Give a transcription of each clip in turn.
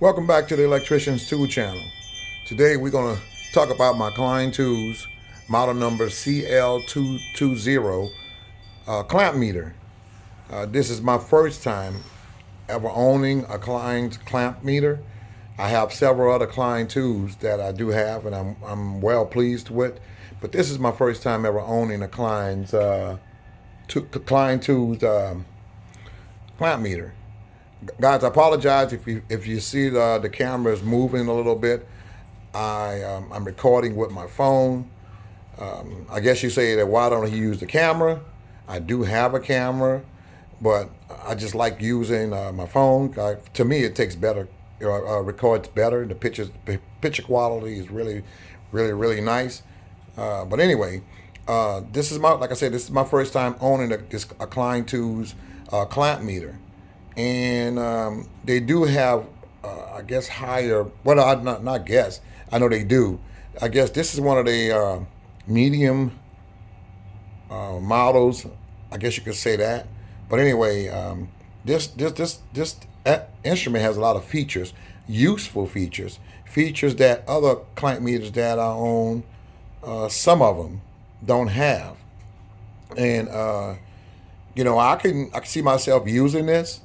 Welcome back to the Electrician's Tool Channel. Today we're going to talk about my KLEIN tools, model number CL22O clamp meter. This is my first time ever owning a KLEIN clamp meter. I have several other KLEIN tools that I do have and I'm well pleased with, but this is my first time ever owning a KLEIN tools clamp meter. Guys, I apologize if you see the camera is moving a little bit. I'm recording with my phone. I guess you say that why don't you use the camera? I do have a camera, but I just like using my phone. To me, it takes better, records better. The picture quality is really nice. But anyway, this is like I said, this is my first time owning a KLEIN Tools clamp meter. And they do have, I guess, higher. Well, I not guess. I know they do. I guess this is one of the medium models. I guess you could say that. But anyway, this instrument has a lot of features, useful features that other clamp meters that I own, some of them don't have. And I can see myself using this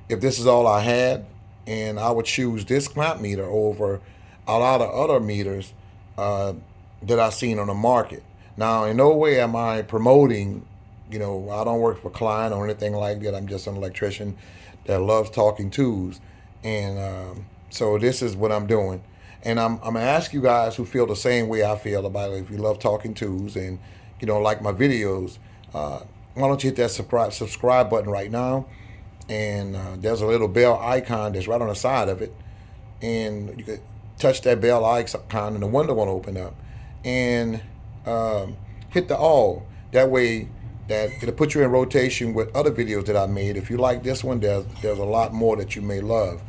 if this is all I had, and I would choose this clamp meter over a lot of other meters that I've seen on the market. Now, in no way am I promoting, I don't work for KLEIN or anything like that. I'm just an electrician that loves talking tools. And so this is what I'm doing. And I'm going to ask you guys who feel the same way I feel about it, if you love talking tools and, like my videos, why don't you hit that subscribe button right now? And there's a little bell icon that's right on the side of it, and you could touch that bell icon and the window will open up, and hit the all. That way that it'll put you in rotation with other videos that I made. If you like this one, there's a lot more that you may love.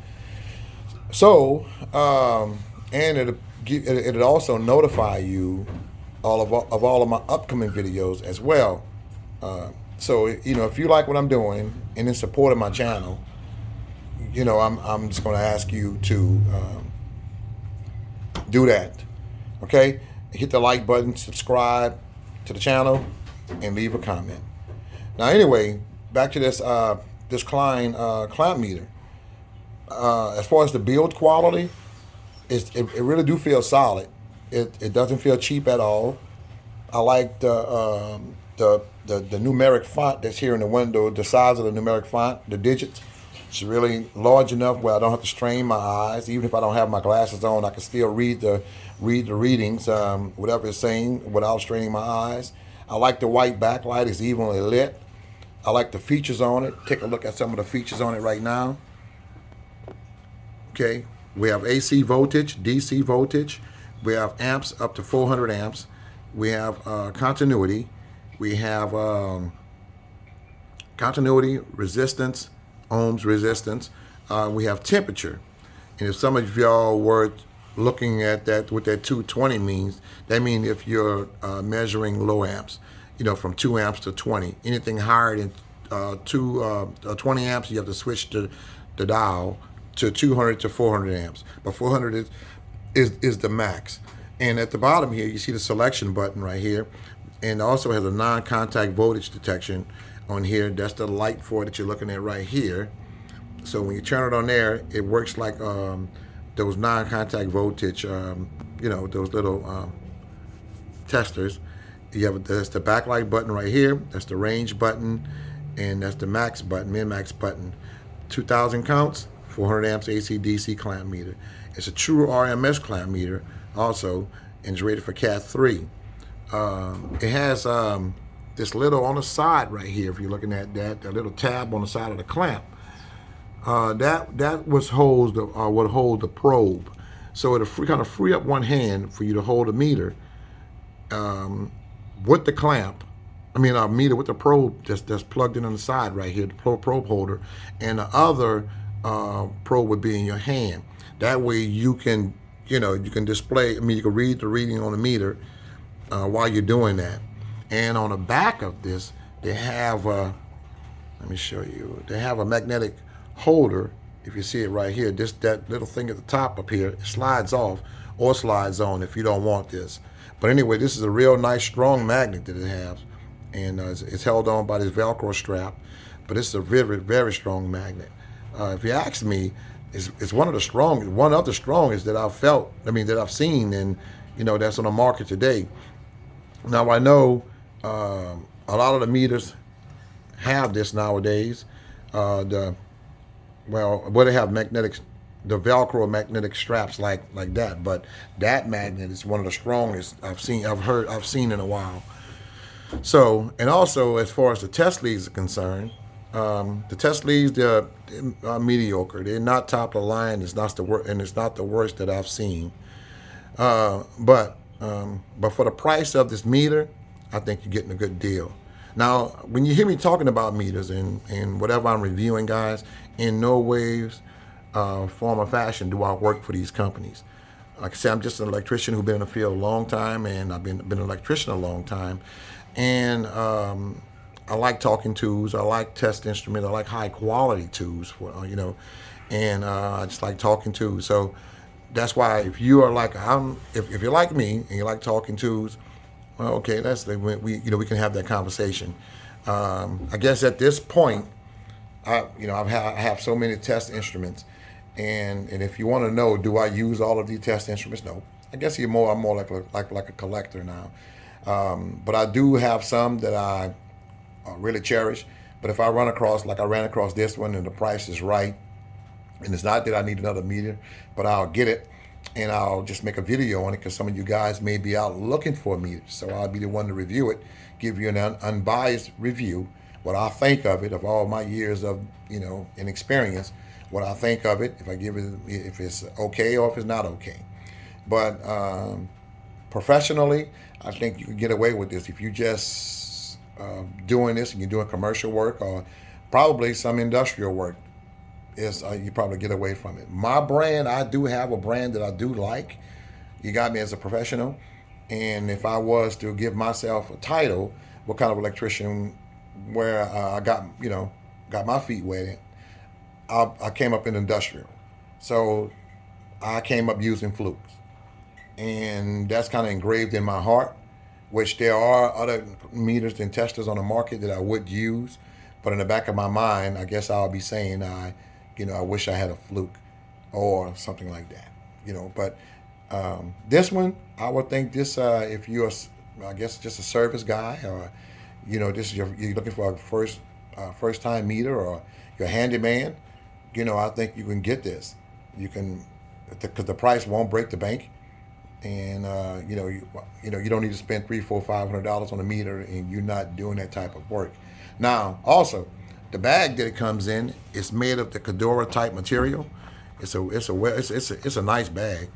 So and it'll also notify you of all of my upcoming videos as well. So, if you like what I'm doing and in support of my channel, I'm just going to ask you to do that. Okay? Hit the like button, subscribe to the channel, and leave a comment. Now, anyway, back to this KLEIN clamp meter. As far as the build quality, it really do feel solid. It doesn't feel cheap at all. I like the numeric font that's here in the window, the size of the numeric font, the digits. It's really large enough where I don't have to strain my eyes. Even if I don't have my glasses on, I can still read the readings, whatever it's saying, without straining my eyes. I like the white backlight. It's evenly lit. I like the features on it. Take a look at some of the features on it right now. Okay, we have AC voltage, DC voltage. We have amps up to 400 amps. We have continuity. We have continuity, resistance, ohms resistance. We have temperature. And if some of y'all were looking at that, what that 220 means, that means if you're measuring low amps, from 2 amps to 20. Anything higher than 20 amps, you have to switch the dial to 200 to 400 amps. But 400 is the max. And at the bottom here, you see the selection button right here. And also has a non-contact voltage detection on here. That's the light for it that you're looking at right here. So when you turn it on there, it works like those non-contact voltage, those little testers. That's the backlight button right here. That's the range button. And that's the max button, min-max button. 2,000 counts, 400 amps AC DC clamp meter. It's a true RMS clamp meter also, and it's rated for Cat 3. It has this little on the side right here. If you're looking at that little tab on the side of the clamp, that would hold the probe. So it'll kind of free up one hand for you to hold a meter with the clamp. A meter with the probe that's plugged in on the side right here, the probe holder, and the other probe would be in your hand. That way you can display. You can read the reading on the meter while you're doing that. And on the back of this, they have let me show you. They have a magnetic holder if you see it right here, that little thing at the top up here slides off or slides on if you don't want this. But anyway, this is a real nice strong magnet that it has, and it's held on by this Velcro strap. But it's a very, very strong magnet. If you ask me, it's one of the strongest that I've felt. I mean, that I've seen, and that's on the market today. Now I know a lot of the meters have this nowadays. They have the Velcro magnetic straps like that. But that magnet is one of the strongest I've seen in a while. So, and also as far as the test leads are concerned, the test leads, they're mediocre. They're not top of the line. It's not the worst that I've seen. But for the price of this meter, I think you're getting a good deal. Now, when you hear me talking about meters and whatever I'm reviewing, guys, in no ways, form or fashion do I work for these companies. Like I said, I'm just an electrician who's been in the field a long time, and I've been an electrician a long time. And I like talking tools. I like test instruments. I like high quality tools, and I just like talking tools. So that's why if you are like if you're like me and you like talking tools, well, okay, we can have that conversation. I guess at this point, I have so many test instruments, and if you want to know, do I use all of these test instruments? No. I guess I'm more like a collector now. But I do have some that I really cherish. But if I ran across this one and the price is right, and it's not that I need another meter, but I'll get it and I'll just make a video on it because some of you guys may be out looking for a meter. So I'll be the one to review it, give you an unbiased review, what I think of it, of all my years of, in experience, what I think of it, if it's okay or if it's not okay. But professionally, I think you can get away with this if you just doing this and you're doing commercial work or probably some industrial work. You probably get away from it. My brand, I do have a brand that I do like. You got me as a professional, and if I was to give myself a title, what kind of electrician, where I got my feet wet, I came up in industrial, so I came up using flukes, and that's kind of engraved in my heart. Which there are other meters and testers on the market that I would use, but in the back of my mind, I guess I'll be saying I wish I had a fluke or something like that. But this one, I would think this, if you're, I guess, just a service guy, or this is you're looking for a first time meter, or you're a handyman, I think you can get this. You can, because the price won't break the bank, and you don't need to spend $300-$500 on a meter, and you're not doing that type of work. Now, also, the bag that it comes in is made of the Cadora type material. It's a nice bag,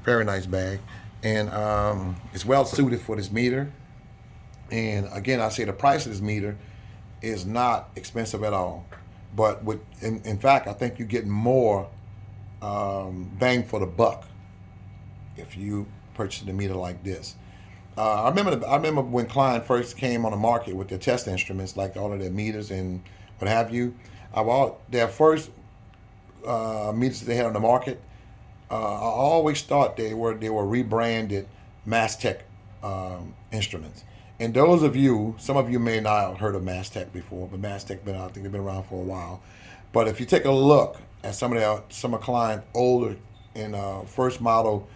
very nice bag, and it's well suited for this meter. And again, I say the price of this meter is not expensive at all, but in fact, I think you're getting more bang for the buck if you purchase a meter like this. I remember when KLEIN first came on the market with their test instruments, like all of their meters and what have you. Their first meters that they had on the market, I always thought they were rebranded Mastech instruments. And some of you may not have heard of Mastech before, but Mastech I think they've been around for a while. But if you take a look at some of KLEIN older and first model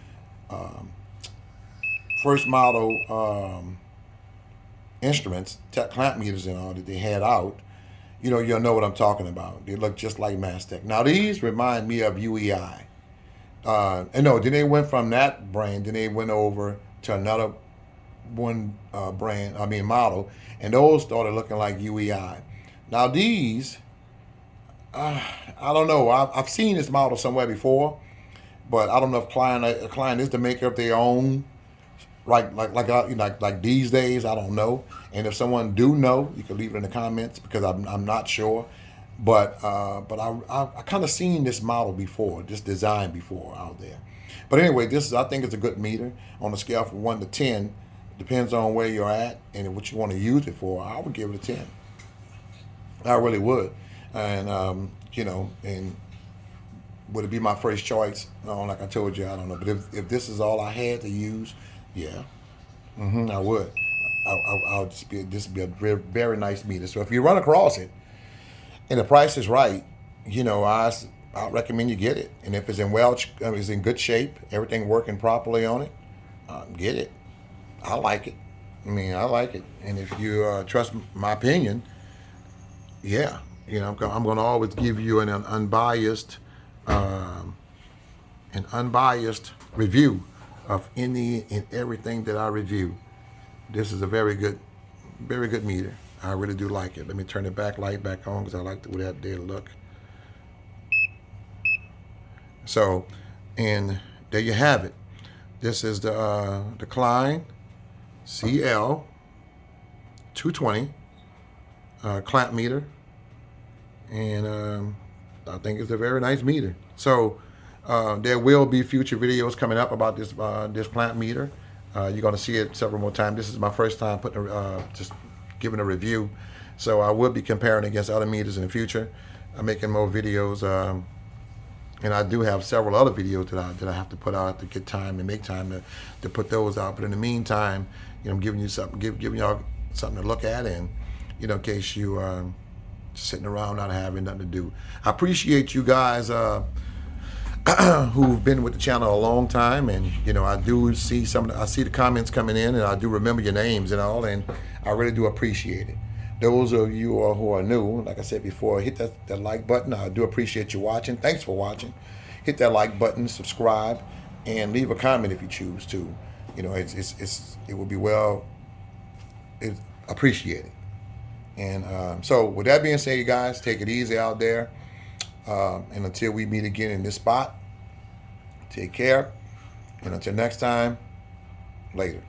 instruments, clamp meters and all that they had out, you'll know what I'm talking about. They look just like Mastech. Now these remind me of UEI. Then they went from that brand, then they went over to another model, and those started looking like UEI. Now these, I don't know. I've seen this model somewhere before, but I don't know if KLEIN is the maker of their own, like these days. I don't know. And if someone do know, you can leave it in the comments because I'm not sure. But I kind of seen this model before, this design before out there. But anyway, I think it's a good meter on a scale from 1 to 10. Depends on where you're at and what you want to use it for. I would give it a 10. I really would. And and would it be my first choice? No, like I told you, I don't know. But if this is all I had to use, yeah, I would. I'll just be this would be a very, very nice meter. So if you run across it and the price is right, you know, I recommend you get it. And if it's it's in good shape, everything working properly on it, get it. I like it. I mean, I like it. And if you trust my opinion, yeah, you know, I'm going to always give you um, an unbiased review of any and everything that I review. This is a very good meter. I really do like it. Let me turn the light back on because I like the way that they look. So, and there you have it. This is the KLEIN CL22O clamp meter, and I think it's a very nice meter. So there will be future videos coming up about this clamp meter. You're going to see it several more times. This is my first time just giving a review, so I will be comparing against other meters in the future. I'm making more videos, and I do have several other videos that I have to put out to get time and make time to put those out. But in the meantime, you know, I'm giving you something, giving y'all something to look at, and you know, in case you sitting around not having nothing to do. I appreciate you guys who've been with the channel a long time, and you know, I do see I see the comments coming in, and I do remember your names and all, and I really do appreciate it. Those of you who are new, like I said before, hit that like button. I do appreciate you watching. Thanks for watching. Hit that like button, subscribe, and leave a comment if you choose to. You know, it will be it's appreciated. And so with that being said, you guys, take it easy out there. And until we meet again in this spot, take care. And until next time, later.